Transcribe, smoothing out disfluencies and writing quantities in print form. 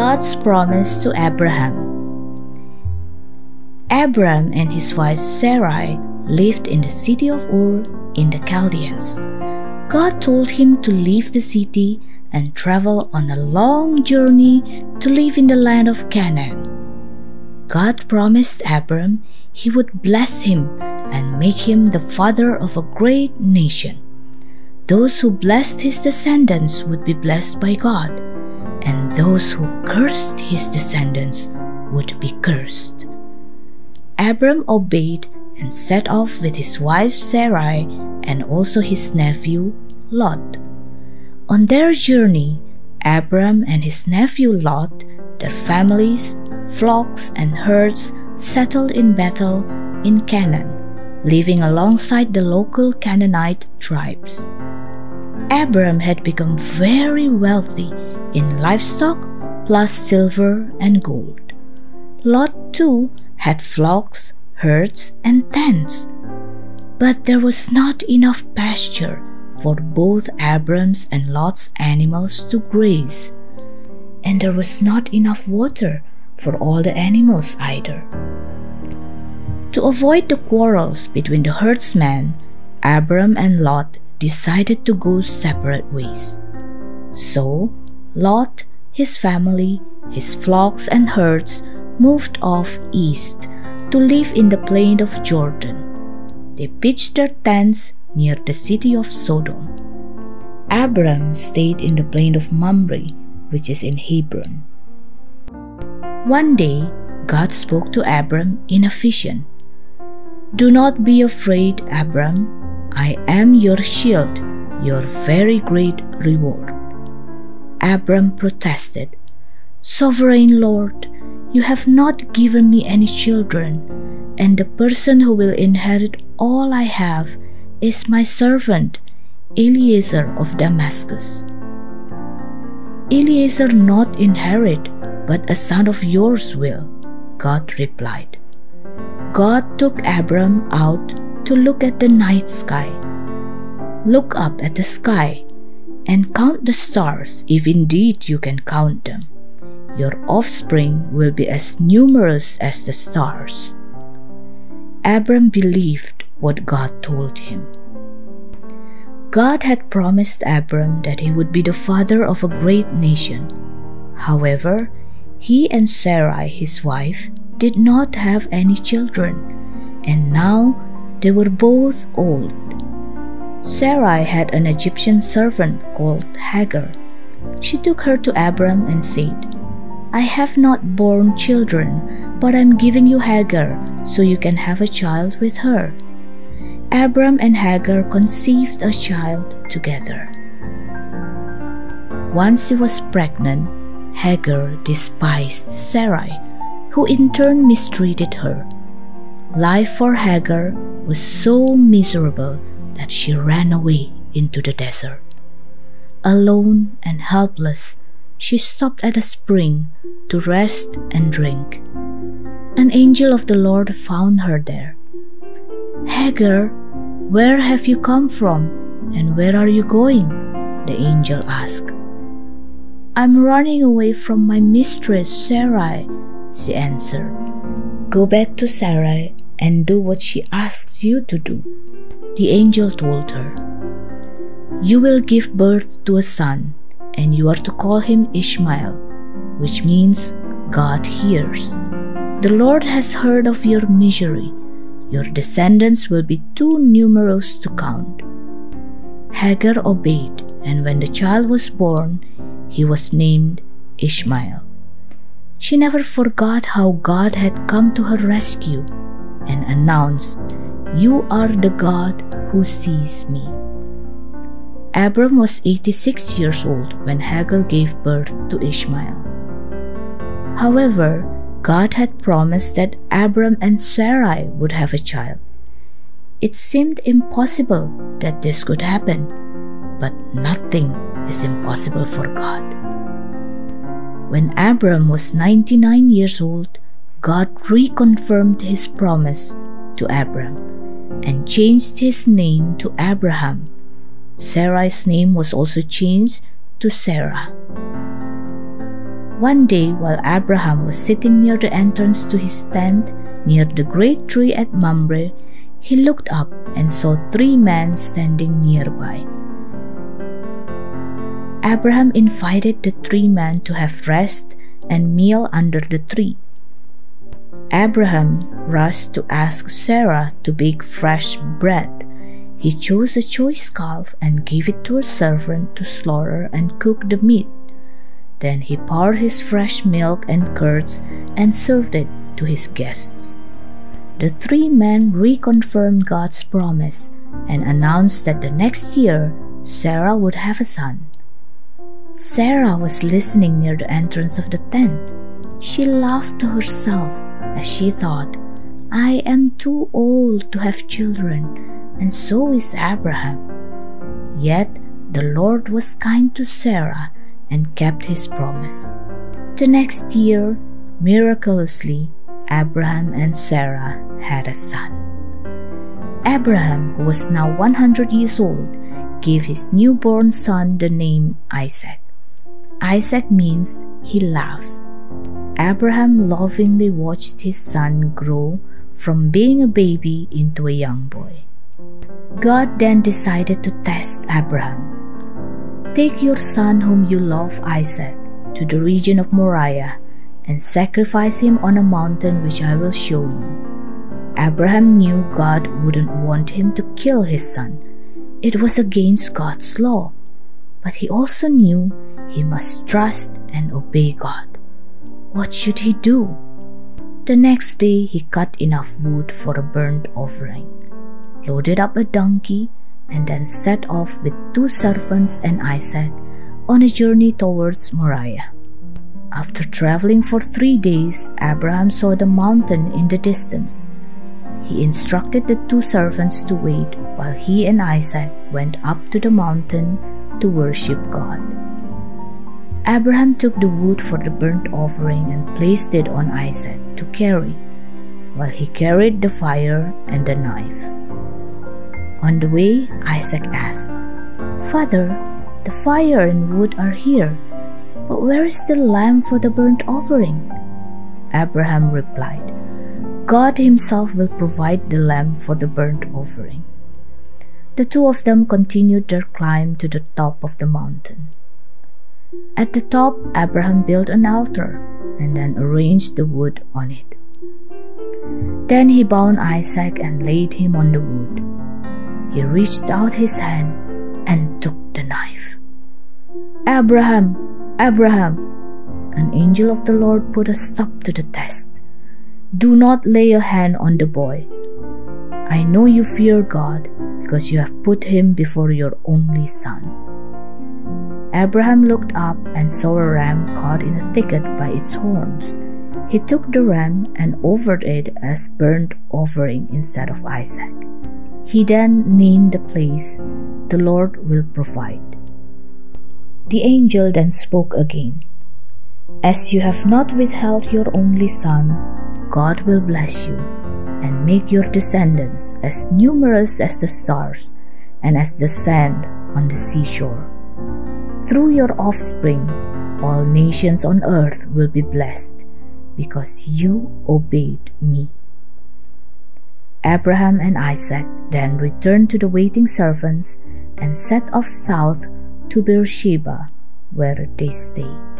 God's promise to Abraham. Abram and his wife Sarai lived in the city of Ur in the Chaldeans. God told him to leave the city and travel on a long journey to live in the land of Canaan. God promised Abram he would bless him and make him the father of a great nation. Those who blessed his descendants would be blessed by God, and those who cursed his descendants would be cursed. Abram obeyed and set off with his wife Sarai and also his nephew Lot. On their journey, Abram and his nephew Lot, their families, flocks, and herds settled in Bethel in Canaan, living alongside the local Canaanite tribes. Abram had become very wealthy in livestock plus silver and gold. Lot too had flocks, herds, and tents. But there was not enough pasture for both Abram's and Lot's animals to graze, and there was not enough water for all the animals either. To avoid the quarrels between the herdsmen, Abram and Lot decided to go separate ways. So Lot, his family, his flocks and herds moved off east to live in the plain of Jordan. They pitched their tents near the city of Sodom. Abram stayed in the plain of Mamre, which is in Hebron. One day, God spoke to Abram in a vision. "Do not be afraid, Abram. I am your shield, your very great reward." Abram protested, "Sovereign Lord, you have not given me any children, and the person who will inherit all I have is my servant, Eliezer of Damascus." "Eliezer not inherit, but a son of yours will," God replied. God took Abram out to look at the night sky. "Look up at the sky and count the stars, if indeed you can count them. Your offspring will be as numerous as the stars." Abram believed what God told him. God had promised Abram that he would be the father of a great nation. However, he and Sarai, his wife, did not have any children, and now they were both old. Sarai had an Egyptian servant called Hagar. She took her to Abram and said, "I have not borne children, but I am giving you Hagar so you can have a child with her." Abram and Hagar conceived a child together. Once she was pregnant, Hagar despised Sarai, who in turn mistreated her. Life for Hagar was so miserable that she ran away into the desert. Alone and helpless, she stopped at a spring to rest and drink. An angel of the Lord found her there. "Hagar, where have you come from, and where are you going?" the angel asked. "I'm running away from my mistress Sarai," she answered. "Go back to Sarai and do what she asks you to do," the angel told her. "You will give birth to a son, and you are to call him Ishmael, which means God hears. The Lord has heard of your misery. Your descendants will be too numerous to count." Hagar obeyed, and when the child was born, he was named Ishmael. She never forgot how God had come to her rescue and announced, "You are the God who sees me." Abram was 86 years old when Hagar gave birth to Ishmael. However, God had promised that Abram and Sarai would have a child. It seemed impossible that this could happen, but nothing is impossible for God. When Abram was 99 years old, God reconfirmed his promise to Abram and changed his name to Abraham. Sarai's name was also changed to Sarah. One day, while Abraham was sitting near the entrance to his tent, near the great tree at Mamre, he looked up and saw 3 men standing nearby. Abraham invited the 3 men to have rest and meal under the tree. Abraham rushed to ask Sarah to bake fresh bread. He chose a choice calf and gave it to a servant to slaughter and cook the meat. Then he poured his fresh milk and curds and served it to his guests. The 3 men reconfirmed God's promise and announced that the next year Sarah would have a son. Sarah was listening near the entrance of the tent. She laughed to herself as she thought, "I am too old to have children, and so is Abraham." Yet the Lord was kind to Sarah and kept his promise. The next year, miraculously, Abraham and Sarah had a son. Abraham, who was now 100 years old, gave his newborn son the name Isaac. Isaac means he laughs. Abraham lovingly watched his son grow from being a baby into a young boy. God then decided to test Abraham. "Take your son whom you love, Isaac, to the region of Moriah and sacrifice him on a mountain which I will show you." Abraham knew God wouldn't want him to kill his son. It was against God's law. But he also knew he must trust and obey God. What should he do? The next day he cut enough wood for a burnt offering, loaded up a donkey, and then set off with 2 servants and Isaac on a journey towards Moriah. After traveling for 3 days, Abraham saw the mountain in the distance. He instructed the 2 servants to wait while he and Isaac went up to the mountain to worship God. Abraham took the wood for the burnt offering and placed it on Isaac to carry, while he carried the fire and the knife. On the way, Isaac asked, "Father, the fire and wood are here, but where is the lamb for the burnt offering?" Abraham replied, "God himself will provide the lamb for the burnt offering." The 2 of them continued their climb to the top of the mountain. At the top, Abraham built an altar and then arranged the wood on it. Then he bound Isaac and laid him on the wood. He reached out his hand and took the knife. "Abraham, Abraham!" An angel of the Lord put a stop to the test. "Do not lay a hand on the boy. I know you fear God because you have put him before your only son." Abraham looked up and saw a ram caught in a thicket by its horns. He took the ram and offered it as burnt offering instead of Isaac. He then named the place, "The Lord will provide." The angel then spoke again. "As you have not withheld your only son, God will bless you and make your descendants as numerous as the stars and as the sand on the seashore. Through your offspring, all nations on earth will be blessed because you obeyed me." Abraham and Isaac then returned to the waiting servants and set off south to Beersheba, where they stayed.